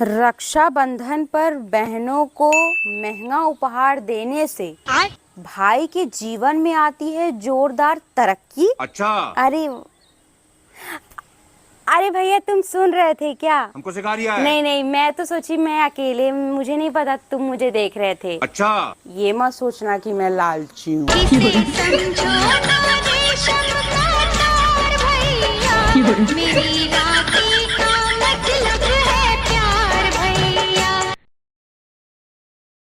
रक्षाबंधन पर बहनों को महंगा उपहार देने से भाई के जीवन में आती है जोरदार तरक्की। अच्छा। अरे अरे भैया, तुम सुन रहे थे क्या? हमको सिखा रिया है। नहीं नहीं, मैं तो सोची मैं अकेले, मुझे नहीं पता तुम मुझे देख रहे थे। अच्छा। ये मत सोचना कि मैं लालची हूँ। मेरी रात